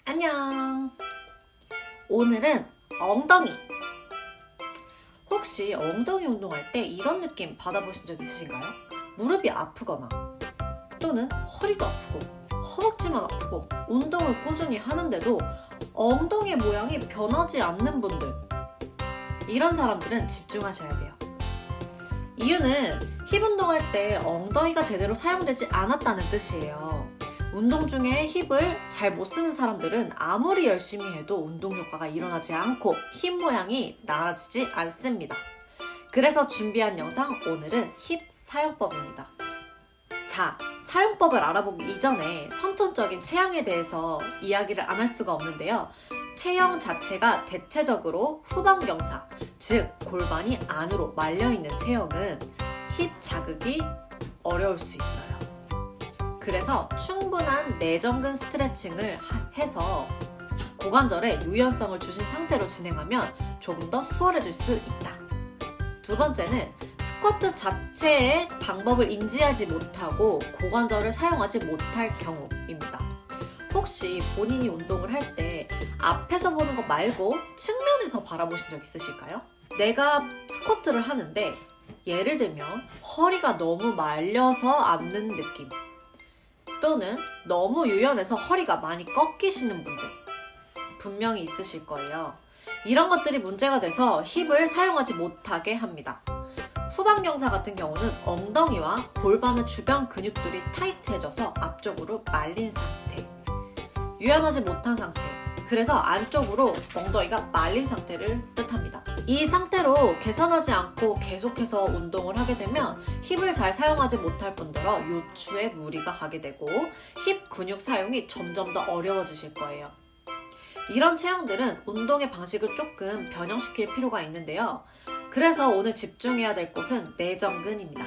안녕. 오늘은 엉덩이. 혹시 엉덩이 운동할 때 이런 느낌 받아보신 적 있으신가요? 무릎이 아프거나 또는 허리도 아프고 허벅지만 아프고 운동을 꾸준히 하는데도 엉덩이 모양이 변하지 않는 분들, 이런 사람들은 집중하셔야 돼요. 이유는 힙 운동할 때 엉덩이가 제대로 사용되지 않았다는 뜻이에요. 운동 중에 힙을 잘 못 쓰는 사람들은 아무리 열심히 해도 운동 효과가 일어나지 않고 힙 모양이 나아지지 않습니다. 그래서 준비한 영상, 오늘은 힙 사용법입니다. 자, 사용법을 알아보기 이전에 선천적인 체형에 대해서 이야기를 안 할 수가 없는데요. 체형 자체가 대체적으로 후방경사, 즉 골반이 안으로 말려있는 체형은 힙 자극이 어려울 수 있어요. 그래서 충분한 내전근 스트레칭을 해서 고관절에 유연성을 주신 상태로 진행하면 조금 더 수월해질 수 있다. 두 번째는 스쿼트 자체의 방법을 인지하지 못하고 고관절을 사용하지 못할 경우입니다. 혹시 본인이 운동을 할 때 앞에서 보는 것 말고 측면에서 바라보신 적 있으실까요? 내가 스쿼트를 하는데 예를 들면 허리가 너무 말려서 앉는 느낌, 또는 너무 유연해서 허리가 많이 꺾이시는 분들 분명히 있으실 거예요. 이런 것들이 문제가 돼서 힙을 사용하지 못하게 합니다. 후방경사 같은 경우는 엉덩이와 골반의 주변 근육들이 타이트해져서 앞쪽으로 말린 상태, 유연하지 못한 상태, 그래서 안쪽으로 엉덩이가 말린 상태를 뜻합니다. 이 상태로 개선하지 않고 계속해서 운동을 하게 되면 힙을 잘 사용하지 못할 뿐더러 요추에 무리가 가게 되고 힙 근육 사용이 점점 더 어려워지실 거예요. 이런 체형들은 운동의 방식을 조금 변형시킬 필요가 있는데요. 그래서 오늘 집중해야 될 곳은 내전근입니다.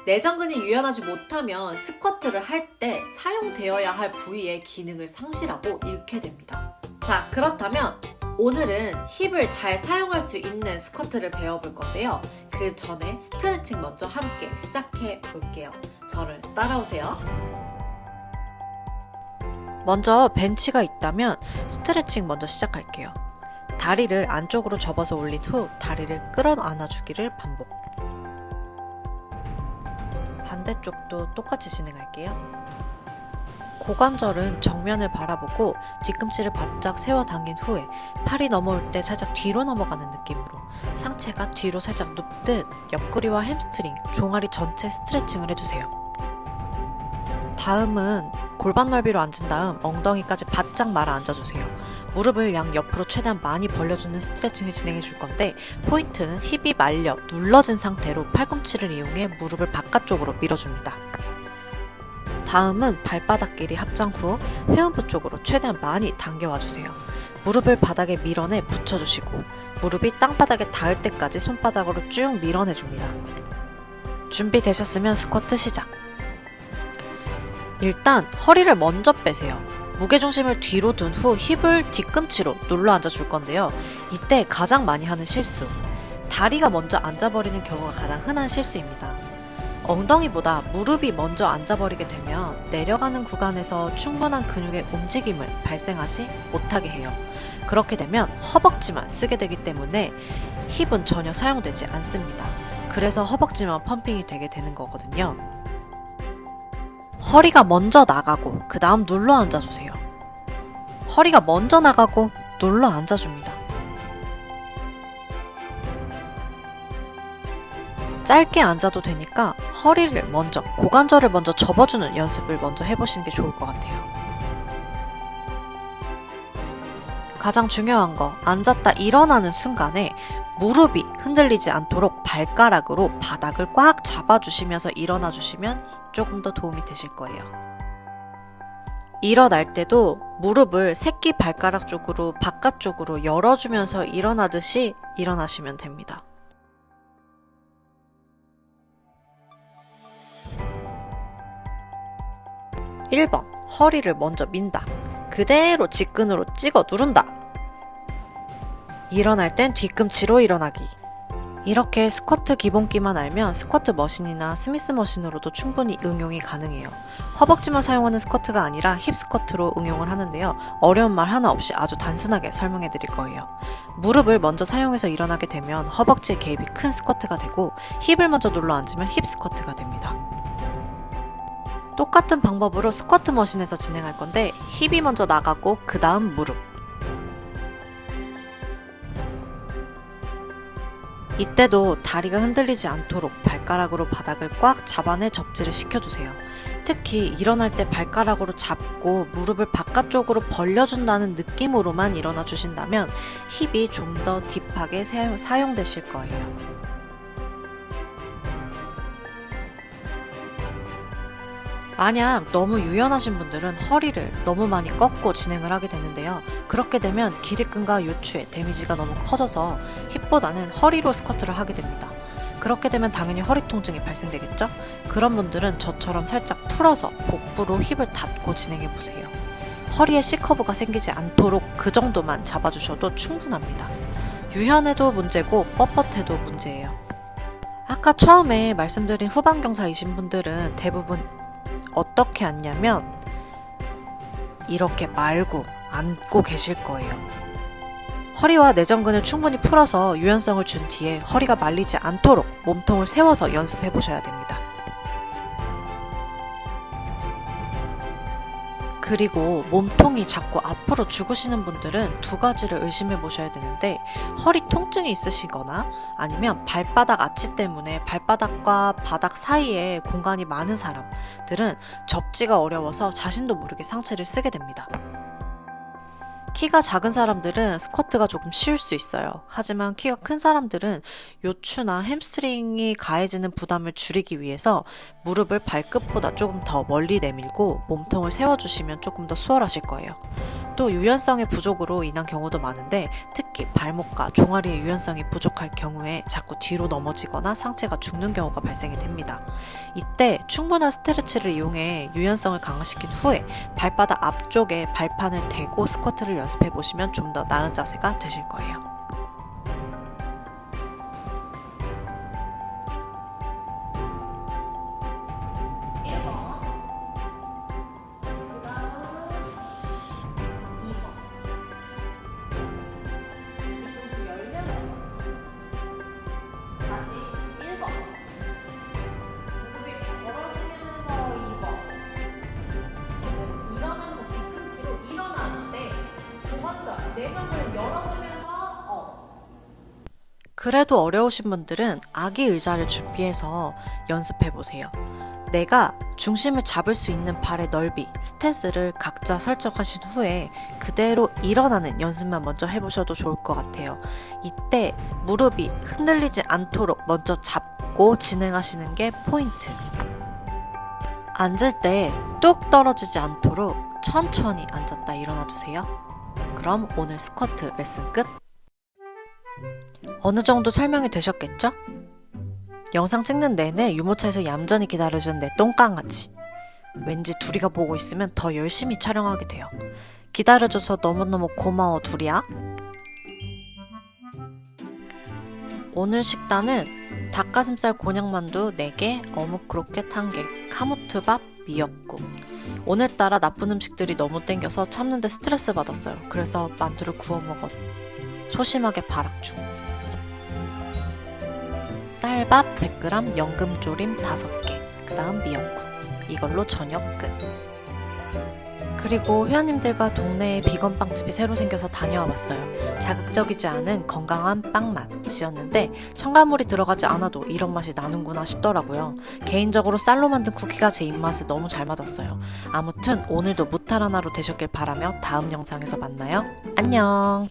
내전근이 유연하지 못하면 스쿼트를 할 때 사용되어야 할 부위의 기능을 상실하고 잃게 됩니다. 자, 그렇다면 오늘은 힙을 잘 사용할 수 있는 스쿼트를 배워볼 건데요. 그 전에 스트레칭 먼저 함께 시작해 볼게요. 저를 따라오세요. 먼저 벤치가 있다면 스트레칭 먼저 시작할게요. 다리를 안쪽으로 접어서 올린 후 다리를 끌어안아 주기를 반복. 반대쪽도 똑같이 진행할게요. 고관절은 정면을 바라보고 뒤꿈치를 바짝 세워 당긴 후에 팔이 넘어올 때 살짝 뒤로 넘어가는 느낌으로 상체가 뒤로 살짝 눕듯 옆구리와 햄스트링, 종아리 전체 스트레칭을 해주세요. 다음은 골반 넓이로 앉은 다음 엉덩이까지 바짝 말아 앉아주세요. 무릎을 양 옆으로 최대한 많이 벌려주는 스트레칭을 진행해 줄 건데, 포인트는 힙이 말려 눌러진 상태로 팔꿈치를 이용해 무릎을 바깥쪽으로 밀어줍니다. 다음은 발바닥 길이 합장 후 회음부 쪽으로 최대한 많이 당겨와주세요. 무릎을 바닥에 밀어내 붙여주시고 무릎이 땅바닥에 닿을 때까지 손바닥으로 쭉 밀어내줍니다. 준비되셨으면 스쿼트 시작! 일단 허리를 먼저 빼세요. 무게중심을 뒤로 둔 후 힙을 뒤꿈치로 눌러 앉아줄 건데요. 이때 가장 많이 하는 실수, 다리가 먼저 앉아버리는 경우가 가장 흔한 실수입니다. 엉덩이보다 무릎이 먼저 앉아버리게 되면 내려가는 구간에서 충분한 근육의 움직임을 발생하지 못하게 해요. 그렇게 되면 허벅지만 쓰게 되기 때문에 힙은 전혀 사용되지 않습니다. 그래서 허벅지만 펌핑이 되게 되는 거거든요. 허리가 먼저 나가고 그 다음 눌러 앉아주세요. 허리가 먼저 나가고 눌러 앉아줍니다. 짧게 앉아도 되니까 허리를 먼저, 고관절을 먼저 접어주는 연습을 먼저 해보시는 게 좋을 것 같아요. 가장 중요한 거, 앉았다 일어나는 순간에 무릎이 흔들리지 않도록 발가락으로 바닥을 꽉 잡아주시면서 일어나 주시면 조금 더 도움이 되실 거예요. 일어날 때도 무릎을 새끼 발가락 쪽으로 바깥쪽으로 열어주면서 일어나듯이 일어나시면 됩니다. (1번) 허리를 먼저 민다. 그대로 직근으로 찍어 누른다. 일어날 땐 뒤꿈치로 일어나기. 이렇게 스쿼트 기본기만 알면 스쿼트 머신이나 스미스 머신으로도 충분히 응용이 가능해요. 허벅지만 사용하는 스쿼트가 아니라 힙 스쿼트로 응용을 하는데요. 어려운 말 하나 없이 아주 단순하게 설명해 드릴 거예요. 무릎을 먼저 사용해서 일어나게 되면 허벅지의 개입이 큰 스쿼트가 되고 힙을 먼저 눌러 앉으면 힙 스쿼트가 됩니다. 똑같은 방법으로 스쿼트 머신에서 진행할 건데 힙이 먼저 나가고 그 다음 무릎. 이때도 다리가 흔들리지 않도록 발가락으로 바닥을 꽉 잡아내 접지를 시켜주세요. 특히 일어날 때 발가락으로 잡고 무릎을 바깥쪽으로 벌려준다는 느낌으로만 일어나 주신다면 힙이 좀 더 딥하게 사용되실 거예요. 만약 너무 유연하신 분들은 허리를 너무 많이 꺾고 진행을 하게 되는데요. 그렇게 되면 기립근과 요추에 데미지가 너무 커져서 힙보다는 허리로 스쿼트를 하게 됩니다. 그렇게 되면 당연히 허리 통증이 발생되겠죠? 그런 분들은 저처럼 살짝 풀어서 복부로 힙을 닫고 진행해 보세요. 허리에 C커브가 생기지 않도록 그 정도만 잡아주셔도 충분합니다. 유연해도 문제고 뻣뻣해도 문제예요. 아까 처음에 말씀드린 후반경사이신 분들은 대부분 어떻게 앉냐면 이렇게 말고 앉고 계실 거예요. 허리와 내전근을 충분히 풀어서 유연성을 준 뒤에 허리가 말리지 않도록 몸통을 세워서 연습해 보셔야 됩니다. 그리고 몸통이 자꾸 앞으로 죽으시는 분들은 두 가지를 의심해 보셔야 되는데 허리 통증이 있으시거나 아니면 발바닥 아치 때문에 발바닥과 바닥 사이에 공간이 많은 사람들은 접지가 어려워서 자신도 모르게 상체를 쓰게 됩니다. 키가 작은 사람들은 스쿼트가 조금 쉬울 수 있어요. 하지만 키가 큰 사람들은 요추나 햄스트링이 가해지는 부담을 줄이기 위해서 무릎을 발끝보다 조금 더 멀리 내밀고 몸통을 세워주시면 조금 더 수월하실 거예요. 또 유연성의 부족으로 인한 경우도 많은데 특히 발목과 종아리의 유연성이 부족할 경우에 자꾸 뒤로 넘어지거나 상체가 죽는 경우가 발생이 됩니다. 이때 충분한 스트레치를 이용해 유연성을 강화시킨 후에 발바닥 앞쪽에 발판을 대고 스쿼트를 연습해 보시면 좀 더 나은 자세가 되실 거예요. 다시 1번. 무릎이 벌어지면서 2번. 일어나면서 뒤꿈치로 일어나는데 고관절, 내전근을 열어주면서 업. 그래도 어려우신 분들은 아기 의자를 준비해서 연습해 보세요. 내가 중심을 잡을 수 있는 발의 넓이, 스탠스를 각자 설정하신 후에 그대로 일어나는 연습만 먼저 해보셔도 좋을 것 같아요. 이때 무릎이 흔들리지 않도록 먼저 잡고 진행하시는 게 포인트. 앉을 때 뚝 떨어지지 않도록 천천히 앉았다 일어나 주세요. 그럼 오늘 스쿼트 레슨 끝! 어느 정도 설명이 되셨겠죠? 영상 찍는 내내 유모차에서 얌전히 기다려준 내 똥강아지. 왠지 두리가 보고 있으면 더 열심히 촬영하게 돼요. 기다려줘서 너무너무 고마워, 두리야. 오늘 식단은 닭가슴살 곤약만두 4개, 어묵 크로켓 1개, 카무트밥, 미역국. 오늘따라 나쁜 음식들이 너무 땡겨서 참는데 스트레스 받았어요. 그래서 만두를 구워 먹었. 소심하게 발악 중. 쌀밥 100g, 연금조림 5개, 그 다음 미역국. 이걸로 저녁 끝. 그리고 회원님들과 동네에 비건 빵집이 새로 생겨서 다녀와 봤어요. 자극적이지 않은 건강한 빵 맛이었는데 첨가물이 들어가지 않아도 이런 맛이 나는구나 싶더라고요. 개인적으로 쌀로 만든 쿠키가 제 입맛에 너무 잘 맞았어요. 아무튼 오늘도 무탈 하나로 되셨길 바라며 다음 영상에서 만나요. 안녕.